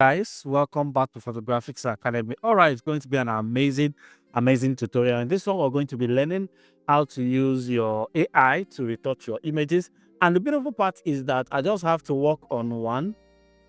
Guys, welcome back to Photographics Academy. All right, it's going to be an amazing tutorial. In this one, we're going to be learning how to use your AI to retouch your images. And the beautiful part is that I just have to work on one,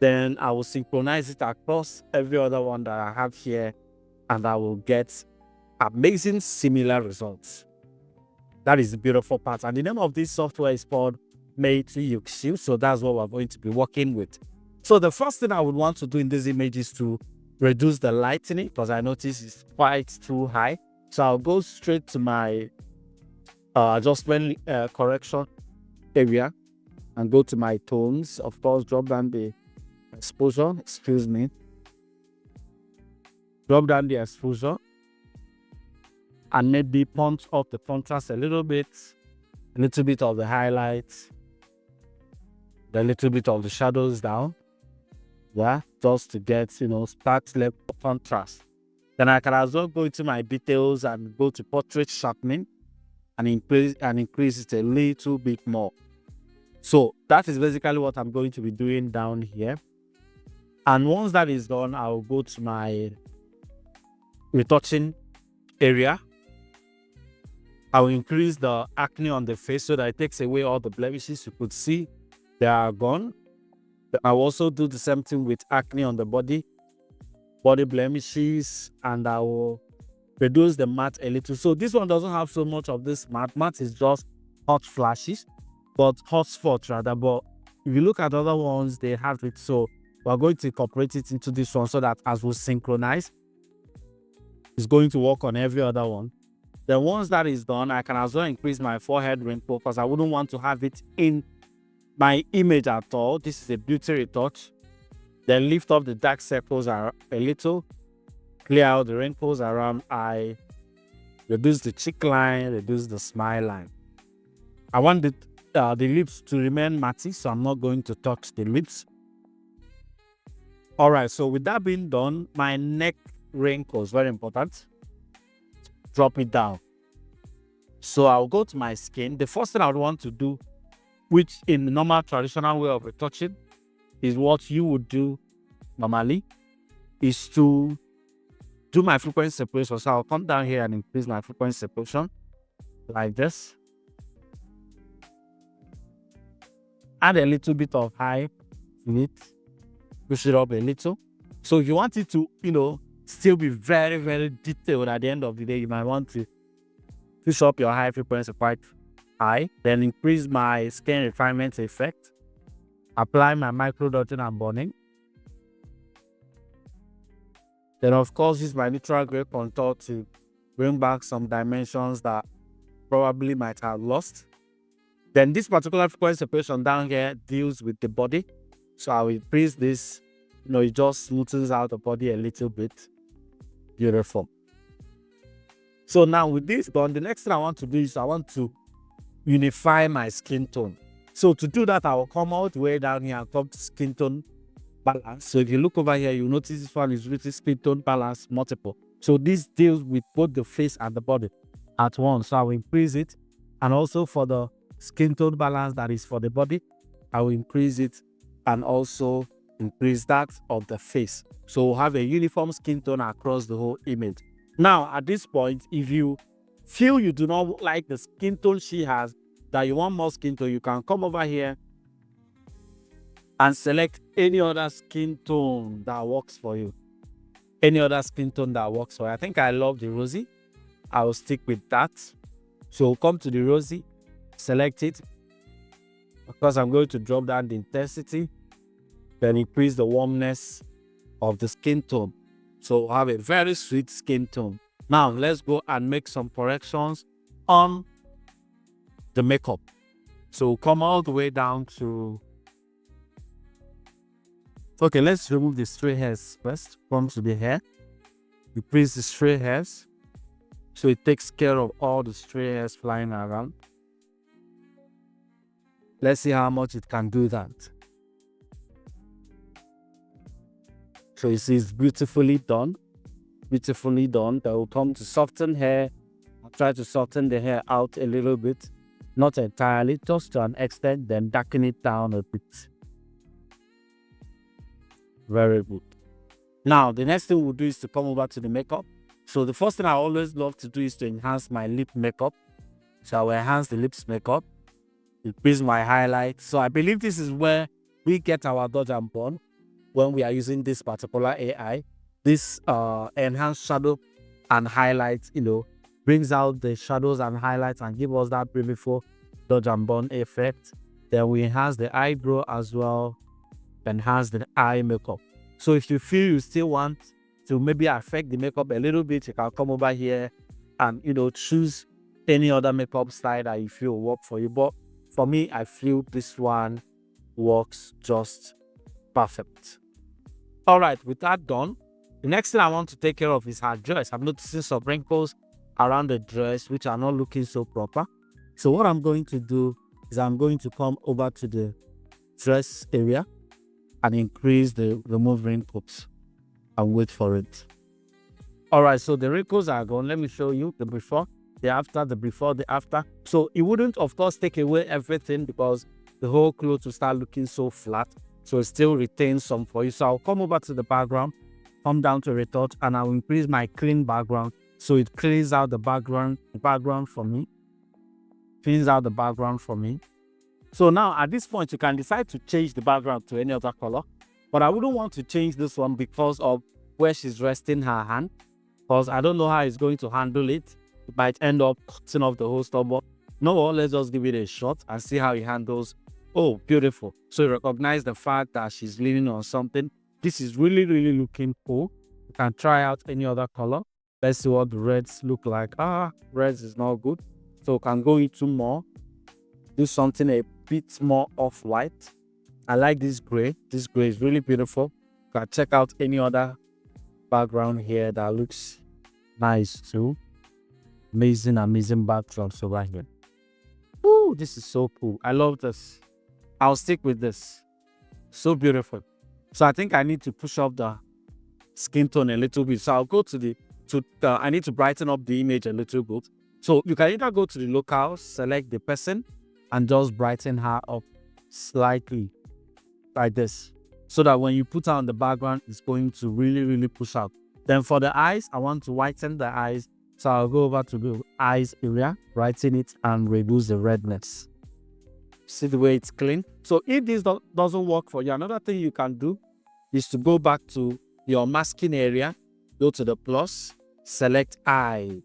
then I will synchronize it across every other one that I have here, and I will get amazing similar results. That is the beautiful part. And the name of this software is called Retouching. So that's what we're going to be working with. So the first thing I would want to do in this image is to reduce the lightening, because I notice it's quite too high. So I'll go straight to my adjustment correction area and go to my tones. Of course, drop down the exposure, drop down the exposure, and maybe punch up the contrast a little bit of the highlights, a little bit of the shadows down. Yeah, just to get, start level contrast. Then I can as well go into my details and go to portrait sharpening and increase it a little bit more. So that is basically what I'm going to be doing down here. And once that is done, I'll go to my retouching area. I'll increase the acne on the face so that it takes away all the blemishes. You could see they are gone. I'll also do the same thing with acne on the body blemishes, and I will reduce the matte a little. So this one doesn't have so much of this matte. Matte is just hot flashes, but hot spots rather. But if you look at other ones, they have it. So we're going to incorporate it into this one so that as we synchronize, it's going to work on every other one. Then once that is done, I can as well increase my forehead wrinkle because I wouldn't want to have it in my image at all. This is a beauty retouch. Then lift up the dark circles a little, clear out the wrinkles around eye, reduce the cheek line, reduce the smile line. I want the lips to remain matte, so I'm not going to touch the lips. All right, so with that being done, my neck wrinkles, very important. Drop it down. So I'll go to my skin. The first thing I would want to do, which in the normal traditional way of retouching is what you would do normally, is to do my frequency separation. So I'll come down here and increase my frequency separation like this. Add a little bit of high in it, push it up a little. So if you want it to, still be very, very detailed at the end of the day, you might want to push up your high frequency quite high, then increase my skin refinement effect, apply my micro dotting and burning. Then of course use my neutral gray contour to bring back some dimensions that probably might have lost. Then this particular frequency separation down here deals with the body. So I will increase this, it just smoothens out the body a little bit. Beautiful. So now with this done, the next thing I want to do is I want to unify my skin tone. So to do that, I will come all the way down here and come to skin tone balance. So if you look over here, you notice this one is really skin tone balance multiple. So this deals with both the face and the body at once. So I will increase it. And also for the skin tone balance that is for the body, I will increase it and also increase that of the face. So we'll have a uniform skin tone across the whole image. Now at this point, if you feel you do not like the skin tone she has, that you want more skin tone, you can come over here and select any other skin tone that works for you. Any other skin tone that works for you. I think I love the rosy. I will stick with that. So come to the rosy, select it. Of course, I'm going to drop down the intensity, then increase the warmness of the skin tone. So have a very sweet skin tone. Now let's go and make some corrections on the makeup. So come all the way down to, okay, let's remove the stray hairs first. Come to the hair, increase the stray hairs. So it takes care of all the stray hairs flying around. Let's see how much it can do that. So you see it's beautifully done. Beautifully done. That will come to soften hair. I'll try to soften the hair out a little bit. Not entirely, just to an extent, then darken it down a bit. Very good. Now, the next thing we'll do is to come over to the makeup. So the first thing I always love to do is to enhance my lip makeup. So I will enhance the lips makeup, increase my highlight. So I believe this is where we get our dodge and burn when we are using this particular AI. This enhanced shadow and highlights, brings out the shadows and highlights and give us that beautiful dodge and burn effect. Then we enhance the eyebrow as well, enhance the eye makeup. So if you feel you still want to maybe affect the makeup a little bit, you can come over here and choose any other makeup style that you feel will work for you. But for me, I feel this one works just perfect. All right, with that done, the next thing I want to take care of is her dress. I'm noticing some wrinkles around the dress which are not looking so proper. So what I'm going to do is I'm going to come over to the dress area and increase the remove wrinkles and wait for it. All right, so the wrinkles are gone. Let me show you the before, the after, the before, the after. So it wouldn't, of course, take away everything because the whole clothes will start looking so flat. So it still retains some for you. So I'll come over to the background, come down to retouch, and I'll increase my clean background. So it cleans out the background for me. Cleans out the background for me. So now at this point, you can decide to change the background to any other color. But I wouldn't want to change this one because of where she's resting her hand. Because I don't know how it's going to handle it. It might end up cutting off the whole stuff. But no, let's just give it a shot and see how it handles. Oh, beautiful. So you recognize the fact that she's leaning on something. This is really, really looking cool. You can try out any other color. Let's see what the reds look like. Reds is not good. So we can go into more. Do something a bit more off-white. I like this gray. This gray is really beautiful. You can check out any other background here that looks nice too. Amazing backdrops over here. Ooh, this is so cool. I love this. I'll stick with this. So beautiful. So I think I need to push up the skin tone a little bit. So I'll go to I need to brighten up the image a little bit. So you can either go to the locale, select the person, and just brighten her up slightly like this. So that when you put her on the background, it's going to really, really push out. Then for the eyes, I want to whiten the eyes. So I'll go over to the eyes area, brighten it, and reduce the redness. See the way it's clean? So if this doesn't work for you, another thing you can do is to go back to your masking area, go to the plus, select eyes.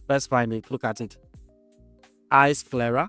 Let's find it. Look at it. Eyes clearer.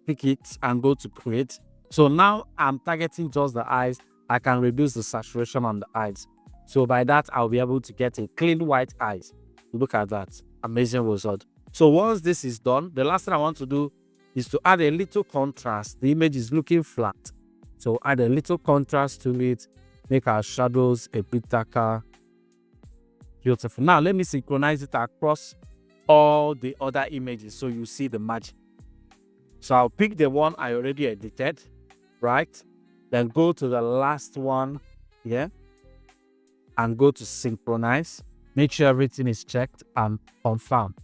Pick it and go to create. So now I'm targeting just the eyes. I can reduce the saturation on the eyes. So by that, I'll be able to get a clean white eyes. Look at that. Amazing result. So once this is done, the last thing I want to do is to add a little contrast. The image is looking flat. So add a little contrast to it. Make our shadows a bit darker. Beautiful. Now let me synchronize it across all the other images so you see the magic. So I'll pick the one I already edited, right? Then go to the last one here and go to synchronize. Make sure everything is checked and confirm.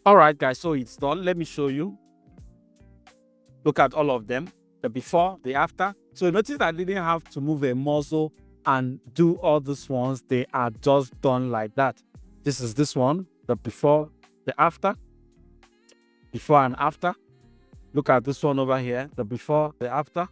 All right, guys, so it's done. Let me show you. Look at all of them, the before, the after. So notice I didn't have to move a muzzle and do all these ones. They are just done like that. This is this one, the before, the after, before and after. Look at this one over here, the before, the after.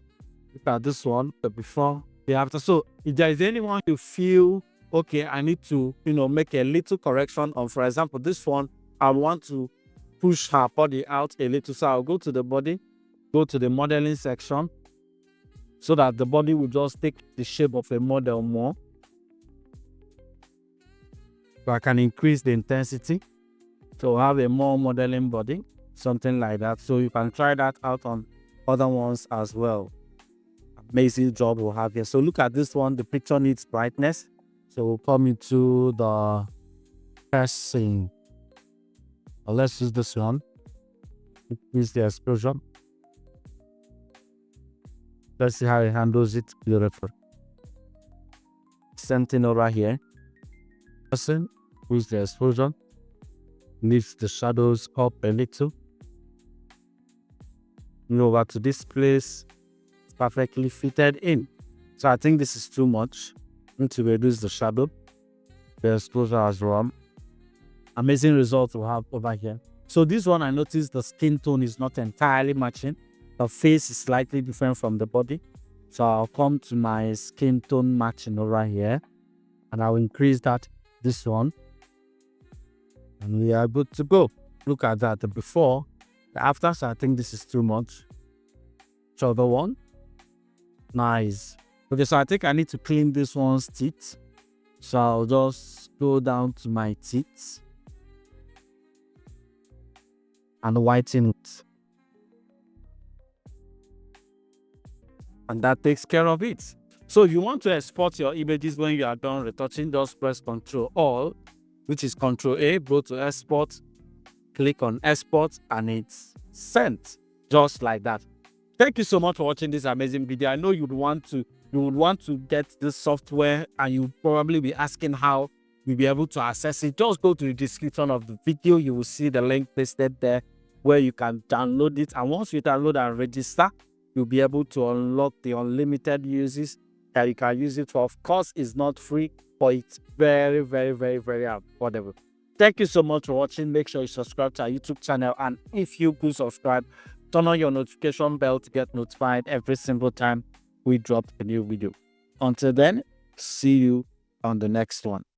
Look at this one, the before, the after. So if there is anyone you feel, okay, I need to, make a little correction on, for example, this one, I want to push her body out a little. So I'll go to the body, go to the modeling section so that the body will just take the shape of a model more. So I can increase the intensity to have a more modeling body, something like that. So you can try that out on other ones as well. Amazing job we'll have here. So look at this one. The picture needs brightness. So we'll come into the person. Let's use this one. Increase the exposure. Let's see how it handles it. Beautiful. Same thing over here. Person with the exposure, lift the shadows up a little. Move over to this place. It's perfectly fitted in. So I think this is too much. I need to reduce the shadow, the exposure as well. Amazing results we have over here. So this one, I noticed the skin tone is not entirely matching. The face is slightly different from the body. So I'll come to my skin tone matching over here, and I'll increase that, this one. And we are good to go. Look at that, the before, the after. So I think this is too much. So the one, nice. Okay, so I think I need to clean this one's teeth. So I'll just go down to my teeth and whiten it. And that takes care of it. So if you want to export your images when you are done retouching, just press Ctrl All, which is Ctrl A, go to export, click on export, and it's sent just like that. Thank you so much for watching this amazing video. I know you would want to get this software, and you'll probably be asking how you'll be able to access it. Just go to the description of the video. You will see the link listed there where you can download it. And once you download and register, you'll be able to unlock the unlimited uses that you can use it for. Of course, it's not free, but it's very, very, very, very affordable. Thank you so much for watching. Make sure you subscribe to our YouTube channel. And if you could subscribe, turn on your notification bell to get notified every single time we drop a new video. Until then, see you on the next one.